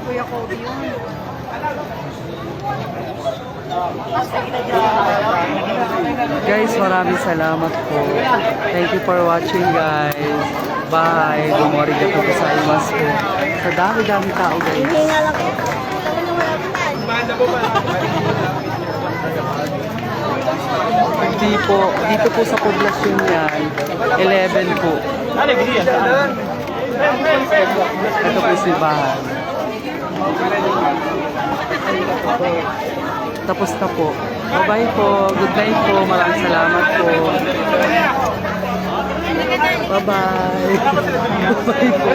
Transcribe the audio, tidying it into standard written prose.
Kuya Kobe yun. Guys, maraming salamat po. Thank you for watching, guys. Bye. Gumorigato po sa iwas po. Sa dami-dami tao, guys. Hindi nga lang po. Hindi po. Dito po sa poblasyon yan. 11 po. Ito po simbahan. Tapos na po. Bye-bye po. Good night po. Maraming salamat po. Bye-bye. Bye-bye po.